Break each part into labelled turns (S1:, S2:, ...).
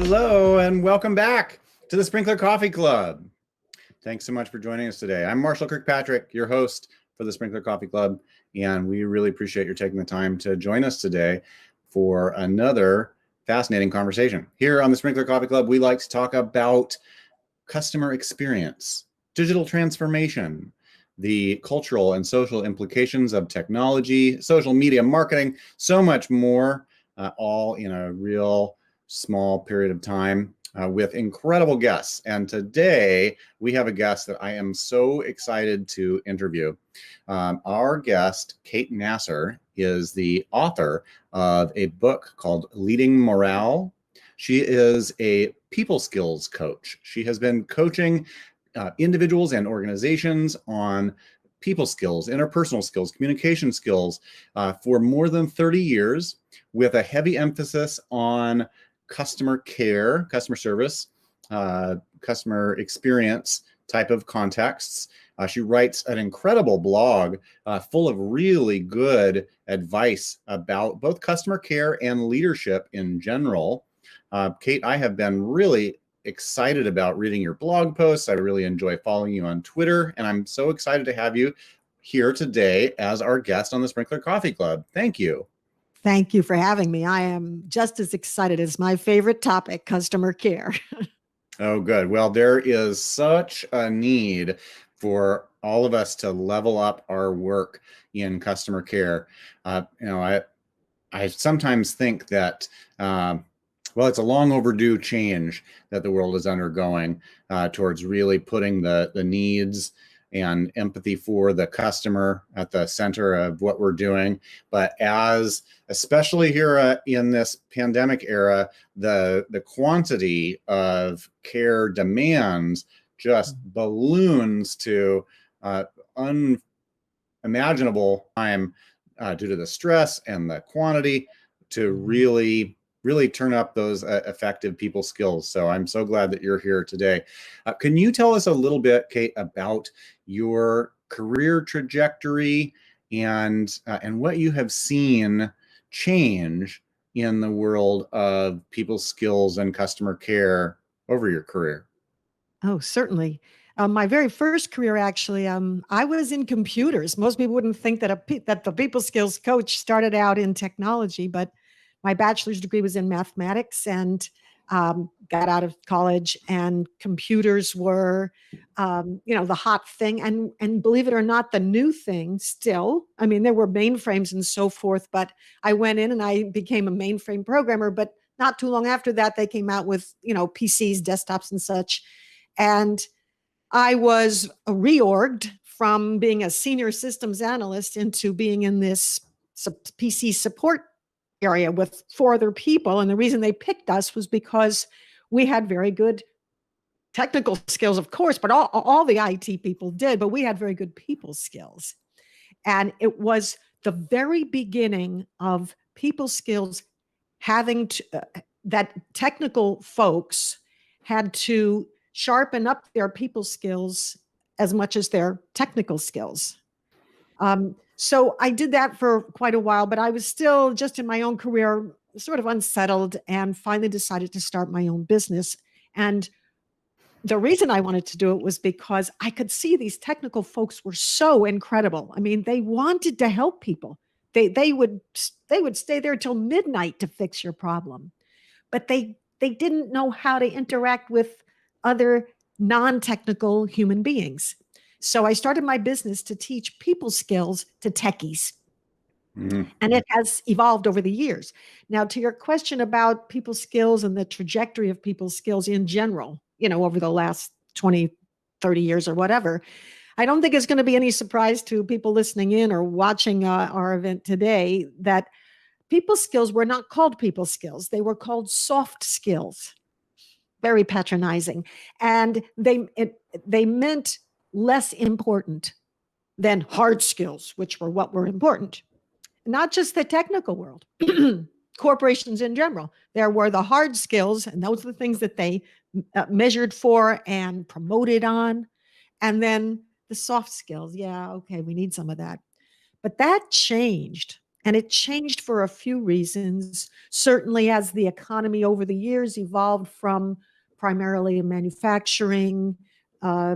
S1: Hello and welcome back to the Sprinklr Coffee Club. Thanks so much for joining us today. I'm Marshall Kirkpatrick, your host for the Sprinklr Coffee Club, and we really appreciate your taking the time to join us today for another fascinating conversation. Here on the Sprinklr Coffee Club, we like to talk about customer experience, digital transformation, the cultural and social implications of technology, social media marketing, so much more, all in a real small period of time with incredible guests. And today we have a guest that I am so excited to interview. Our guest, Kate Nasser, is the author of a book called Leading Morale. She is a people skills coach. She has been coaching individuals and organizations on people skills, interpersonal skills, communication skills for more than 30 years, with a heavy emphasis on customer care, customer service, customer experience type of contexts. She writes an incredible blog full of really good advice about both customer care and leadership in general. Kate, I have been really excited about reading your blog posts. I really enjoy following you on Twitter, and I'm so excited to have you here today as our guest on the Sprinklr Coffee Club. Thank you.
S2: Thank you for having me. I am just as excited as my favorite topic, customer care.
S1: Oh, good. Well, there is such a need for all of us to level up our work in customer care. I sometimes think that, well, it's a long overdue change that the world is undergoing towards really putting the needs and empathy for the customer at the center of what we're doing. But especially here in this pandemic era, the quantity of care demands just balloons to unimaginable time due to the stress and the quantity to really turn up those effective people skills. So I'm so glad that you're here today. Can you tell us a little bit, Kate, about your career trajectory and what you have seen change in the world of people skills and customer care over your career?
S2: Oh, certainly. My very first career, actually, I was in computers. Most people wouldn't think that that the people skills coach started out in technology, but my bachelor's degree was in mathematics, and got out of college, and computers were, the hot thing, and believe it or not, the new thing still. I mean, there were mainframes and so forth, but I went in and I became a mainframe programmer. But not too long after that, they came out with PCs, desktops, and such, and I was reorged from being a senior systems analyst into being in this PC support area with 4 other people. And the reason they picked us was because we had very good technical skills, of course, but all the IT people did, but we had very good people skills. And it was the very beginning of people skills having to, that technical folks had to sharpen up their people skills as much as their technical skills. So I did that for quite a while, but I was still just in my own career, sort of unsettled, and finally decided to start my own business. And the reason I wanted to do it was because I could see these technical folks were so incredible. I mean, they wanted to help people. They would stay there till midnight to fix your problem, but they didn't know how to interact with other non-technical human beings. So I started my business to teach people skills to techies. Mm-hmm. And it has evolved over the years. Now, to your question about people skills and the trajectory of people skills in general, over the last 20, 30 years or whatever, I don't think it's going to be any surprise to people listening in or watching our event today that people skills were not called people skills. They were called soft skills. Very patronizing. And they meant less important than hard skills, which were what were important. Not just the technical world, corporations in general. There were the hard skills, and those are the things that they measured for and promoted on. And then the soft skills. Yeah, okay, we need some of that. But that changed And it changed for a few reasons. Certainly, as the economy over the years evolved from primarily manufacturing uh,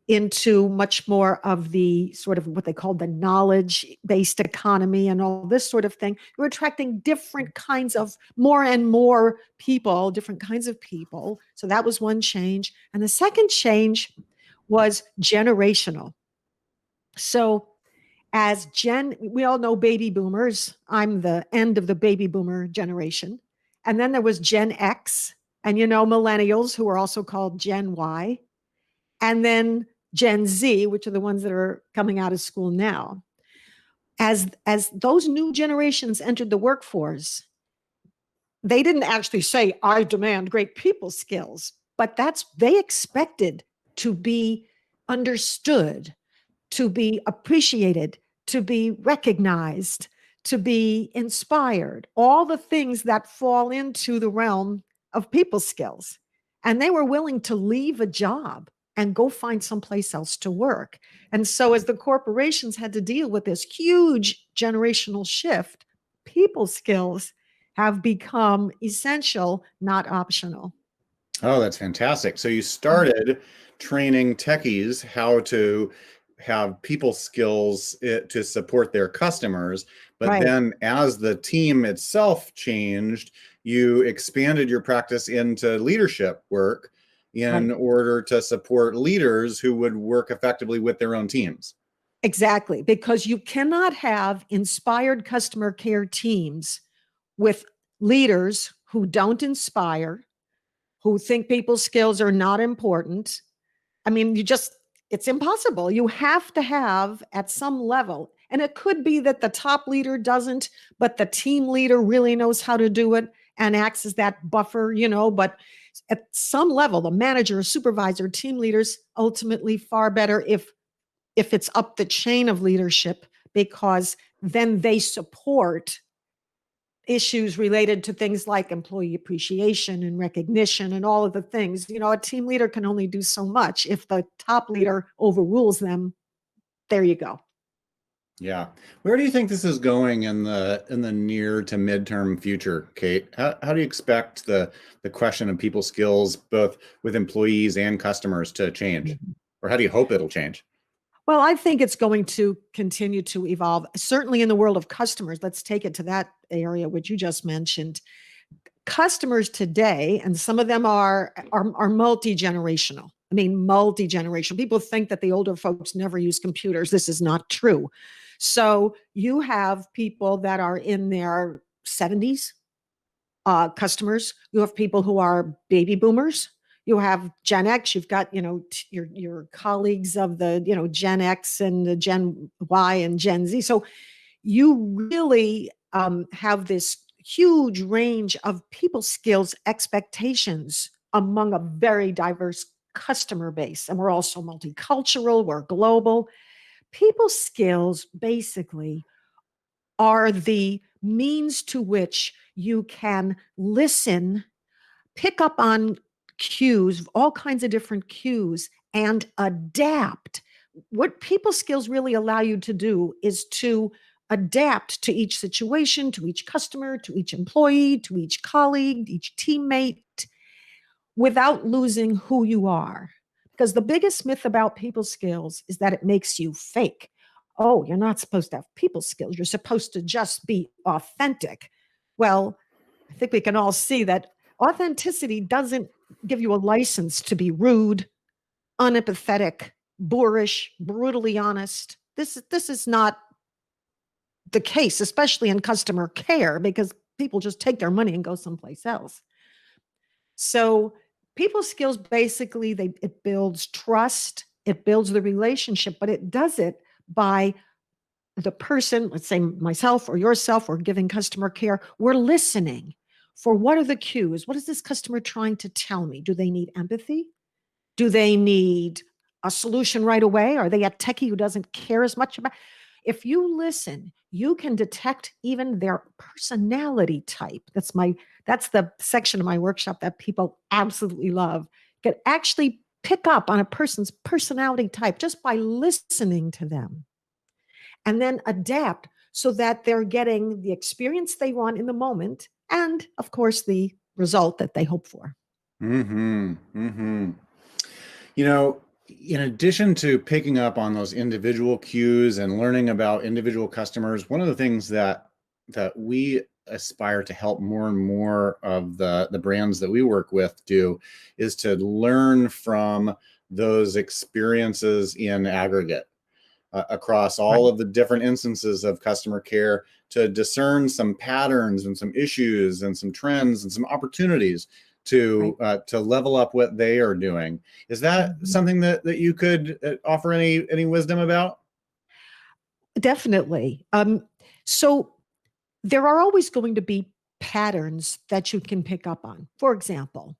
S2: into much more of the sort of what they call the knowledge based economy and all this sort of thing, you're attracting different kinds of more and more people, different kinds of people. So that was one change. And the second change was generational. So we all know baby boomers. I'm the end of the baby boomer generation. And then there was Gen X, and millennials, who are also called Gen Y, and then Gen Z, which are the ones that are coming out of school now. As those new generations entered the workforce, they didn't actually say, I demand great people skills, but they expected to be understood, to be appreciated, to be recognized, to be inspired, all the things that fall into the realm of people skills. And they were willing to leave a job and go find someplace else to work. And so, as the corporations had to deal with this huge generational shift, people skills have become essential, not optional.
S1: Oh, that's fantastic. So you started training techies how to have people skills to support their customers, but
S2: Right.
S1: then as the team itself changed, you expanded your practice into leadership work in
S2: Right.
S1: order to support leaders who would work effectively with their own teams.
S2: Exactly. Because you cannot have inspired customer care teams with leaders who don't inspire, who think people's skills are not important. I mean, it's impossible. You have to have at some level, and it could be that the top leader doesn't, but the team leader really knows how to do it and acts as that buffer, but at some level, the manager, supervisor, team leaders ultimately far better if it's up the chain of leadership, because then they support issues related to things like employee appreciation and recognition and all of the things. A team leader can only do so much. If the top leader overrules them, there you go.
S1: Yeah. Where do you think this is going in the near to midterm future, Kate? How do you expect the question of people skills, both with employees and customers, to change? Or how do you hope it'll change?
S2: Well, I think it's going to continue to evolve, certainly in the world of customers. Let's take it to that area, which you just mentioned. Customers today, and some of them are multi-generational. I mean, multi-generational. People think that the older folks never use computers. This is not true. So you have people that are in their 70s, customers. You have people who are baby boomers. You have Gen X. You've got your colleagues of the Gen X and the Gen Y and Gen Z. So you really have this huge range of people skills expectations among a very diverse customer base. And we're also multicultural, we're global. People skills basically are the means to which you can listen, pick up on cues, all kinds of different cues, and adapt. What people skills really allow you to do is to adapt to each situation, to each customer, to each employee, to each colleague, each teammate, without losing who you are. Because the biggest myth about people skills is that it makes you fake. Oh, you're not supposed to have people skills. You're supposed to just be authentic. Well, I think we can all see that authenticity doesn't give you a license to be rude, unempathetic, boorish, brutally honest. This is not the case, especially in customer care, because people just take their money and go someplace else. So people skills basically it builds trust, it builds the relationship, but it does it by the person, let's say myself or yourself, or giving customer care, we're listening for what are the cues? What is this customer trying to tell me? Do they need empathy? Do they need a solution right away? Are they a techie who doesn't care as much about? If you listen, you can detect even their personality type. That's the section of my workshop that people absolutely love. You can actually pick up on a person's personality type just by listening to them, and then adapt. so that they're getting the experience they want in the moment and, of course, the result that they hope for.
S1: Mm-hmm. Mm-hmm. You know, in addition to picking up on those individual cues and learning about individual customers, one of the things that we aspire to help more and more of the brands that we work with do is to learn from those experiences in aggregate across all
S2: Right.
S1: of the different instances of customer care to discern some patterns and some issues and some trends and some opportunities
S2: Right.
S1: to level up what they are doing. Is that
S2: Mhm.
S1: something that you could offer any wisdom about?
S2: Definitely. So there are always going to be patterns that you can pick up on. For example,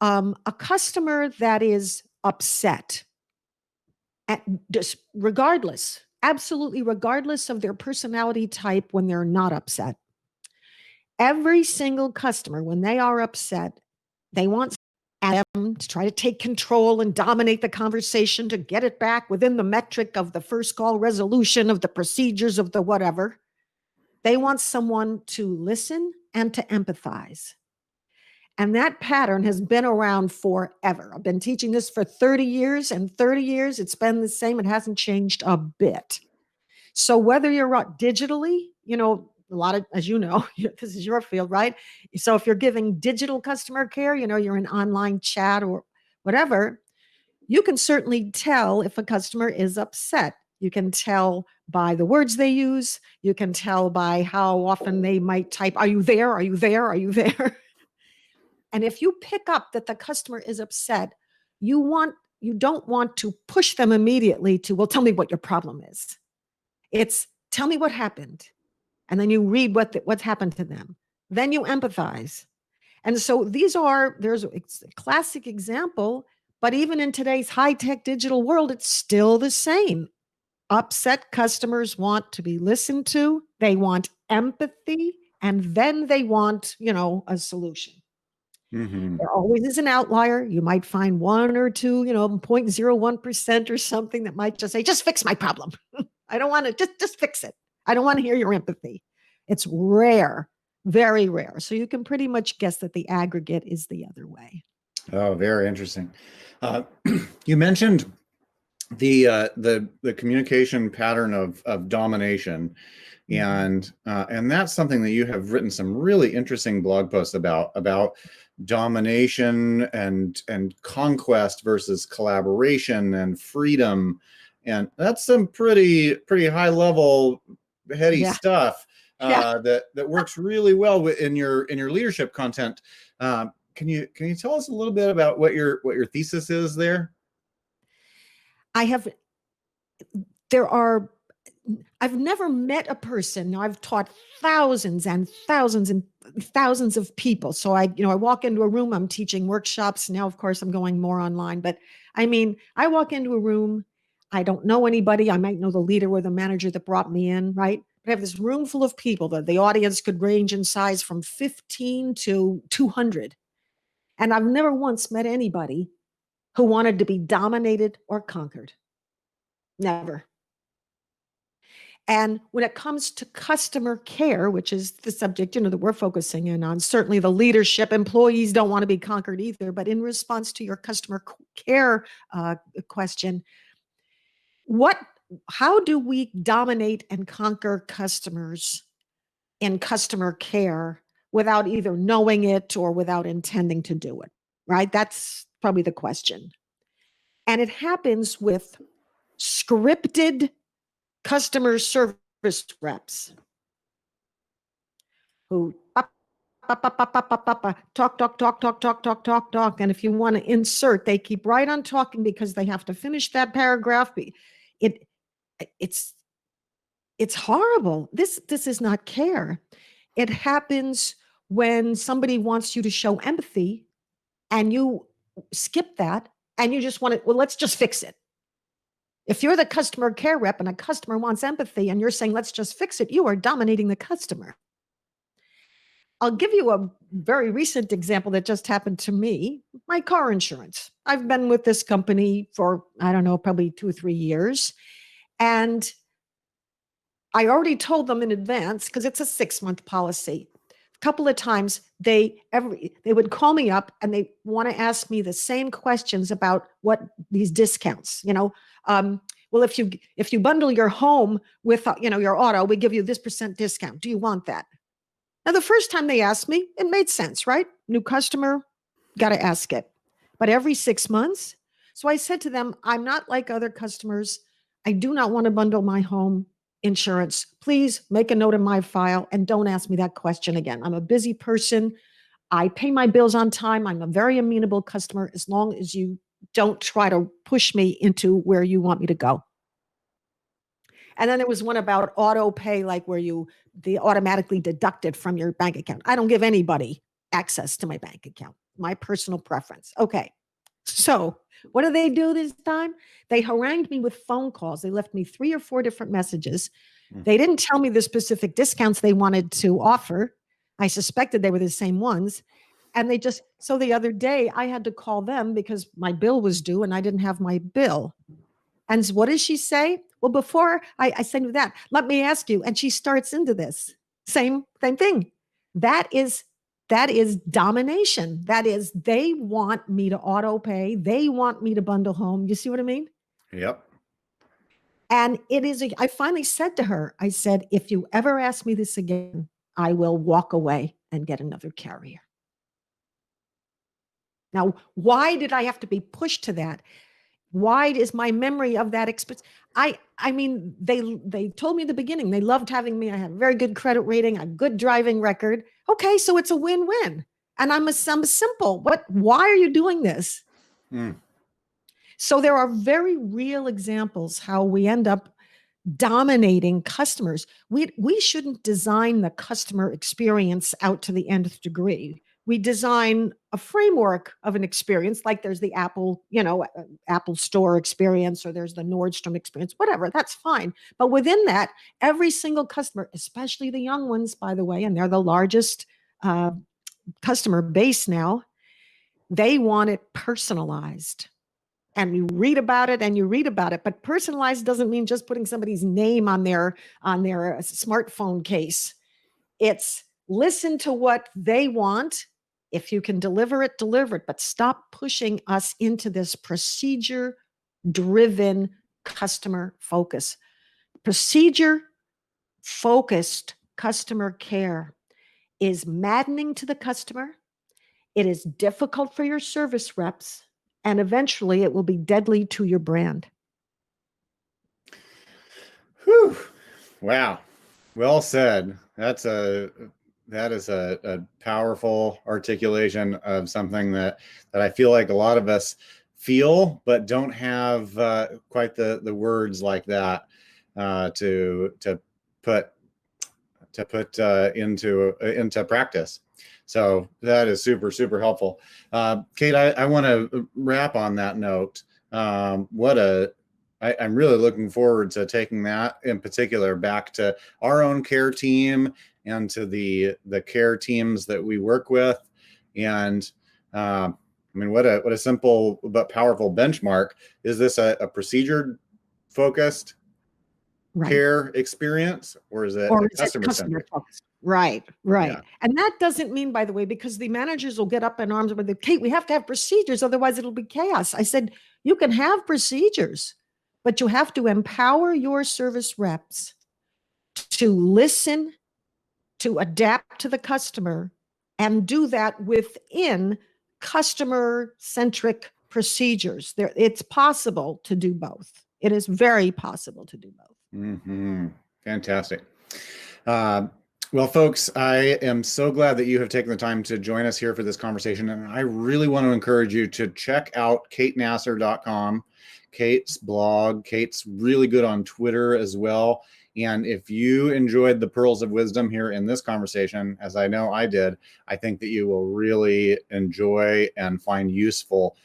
S2: a customer that is upset, at, just regardless, absolutely regardless of their personality type when they're not upset. Every single customer, when they are upset, they want them to try to take control and dominate the conversation to get it back within the metric of the first call resolution, of the procedures, of the whatever. They want someone to listen and to empathize. And that pattern has been around forever. I've been teaching this for 30 years, and 30 years it's been the same. It hasn't changed a bit. So whether you're digitally, a lot of, as you know, this is your field, right? So if you're giving digital customer care, you're in online chat or whatever, you can certainly tell if a customer is upset. You can tell by the words they use. You can tell by how often they might type, "Are you there? Are you there? Are you there?" And if you pick up that the customer is upset, you don't want to push them immediately to, "Well, tell me what your problem is." It's, "Tell me what happened." And then you read what's happened to them. Then you empathize. And so there's a classic example, but even in today's high-tech digital world, it's still the same. Upset customers want to be listened to, they want empathy, and then they want, a solution.
S1: Mm-hmm.
S2: There always is an outlier. You might find one or two, 0.01% or something that might just say, "Just fix my problem." I don't want to just fix it. I don't want to hear your empathy. It's rare, very rare. So you can pretty much guess that the aggregate is the other way.
S1: Oh, very interesting. Uh, you mentioned the communication pattern of domination,
S2: Mhm.
S1: and that's something that you have written some really interesting blog posts about domination and conquest versus collaboration and freedom, and that's some pretty high level heady
S2: Yeah.
S1: stuff
S2: Yeah.
S1: that works really well in your leadership content. Can you tell us a little bit about what your thesis is there?
S2: I have, there are, I've never met a person. Now I've taught thousands and thousands of people. So I walk into a room, I'm teaching workshops. Now, of course, I'm going more online, but I mean, I walk into a room, I don't know anybody. I might know the leader or the manager that brought me in, right? But I have this room full of people that the audience could range in size from 15 to 200. And I've never once met anybody who wanted to be dominated or conquered. Never. And when it comes to customer care, which is the subject, that we're focusing in on, certainly the leadership, employees don't want to be conquered either. But in response to your customer care question, what, how do we dominate and conquer customers in customer care without either knowing it or without intending to do it? Right? That's probably the question. And it happens with scripted customer service reps who talk. And if you want to insert, they keep right on talking because they have to finish that paragraph. It it's it's horrible. This is not care. It happens when somebody wants you to show empathy and you skip that and you just want to, "Well, let's just fix it." If you're the customer care rep and a customer wants empathy and you're saying, "Let's just fix it," you are dominating the customer. I'll give you a very recent example that just happened to me. My car insurance. I've been with this company for, I don't know, probably 2 or 3 years. And I already told them in advance because it's a 6-month policy. A couple of times they would call me up and they want to ask me the same questions about what these discounts, well, if you bundle your home with your auto, we give you this % discount. Do you want that? Now, the first time they asked me, it made sense, right? New customer, got to ask it. But every 6 months. So I said to them, I'm not like other customers. I do not want to bundle my home insurance. Please make a note in my file and don't ask me that question again. I'm a busy person. I pay my bills on time. I'm a very amenable customer as long as you don't try to push me into where you want me to go. And then there was one about auto pay, like where they automatically deduct it from your bank account. I don't give anybody access to my bank account, my personal preference. Okay. So what do they do this time? They harangued me with phone calls. They left me 3 or 4 different messages. They didn't tell me the specific discounts they wanted to offer. I suspected they were the same ones. And so the other day I had to call them because my bill was due and I didn't have my bill. And what does she say? Well, before I send you that, let me ask you. And she starts into this same thing. That is domination. That is, they want me to auto pay. They want me to bundle home. You see what I mean?
S1: Yep.
S2: And I finally said to her, I said, if you ever ask me this again, I will walk away and get another carrier. Now, why did I have to be pushed to that? Why is my memory of that experience? I mean, they told me in the beginning, they loved having me. I had a very good credit rating, a good driving record. Okay, so it's a win-win. And I'm simple. Why are you doing this? So there are very real examples how we end up dominating customers. We shouldn't design the customer experience out to the nth degree. We design a framework of an experience, like there's the Apple Store experience, or there's the Nordstrom experience, whatever, that's fine. But within that, every single customer, especially the young ones, by the way, and they're the largest customer base now, they want it personalized. And you read about it, but personalized doesn't mean just putting somebody's name on their smartphone case. It's listen to what they want. If you can deliver it, but stop pushing us into this procedure-driven customer focus. Procedure-focused customer care is maddening to the customer. It is difficult for your service reps, and eventually it will be deadly to your brand.
S1: Whew. Wow. Well said. That is a powerful articulation of something that I feel like a lot of us feel, but don't have quite the words like that to put into practice. So that is super, super helpful. Kate, I want to wrap on that note. I'm really looking forward to taking that in particular back to our own care team and to the care teams that we work with. And I mean, what a simple but powerful benchmark. Is this a procedure focused care experience, or is it customer centric?
S2: Right. Yeah. And that doesn't mean, by the way, because the managers will get up in arms with Kate, we have to have procedures, otherwise it'll be chaos. I said, you can have procedures, but you have to empower your service reps to listen, to adapt to the customer, and do that within customer-centric procedures. It's possible to do both. It is very possible to do both.
S1: Mm-hmm. Fantastic. Well, folks, I am so glad that you have taken the time to join us here for this conversation. And I really want to encourage you to check out katenasser.com, Kate's blog. Kate's really good on Twitter as well. And if you enjoyed the pearls of wisdom here in this conversation, as I know I did, I think that you will really enjoy and find useful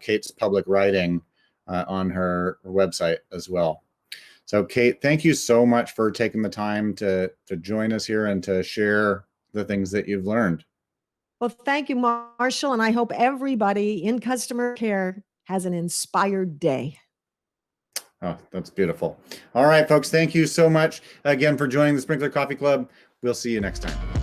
S1: Kate's public writing on her website as well. So, Kate, thank you so much for taking the time to join us here and to share the things that you've learned.
S2: Well, thank you, Marshall. And I hope everybody in customer care has an inspired day.
S1: Oh, that's beautiful. All right, folks. Thank you so much again for joining the Sprinklr Coffee Club. We'll see you next time.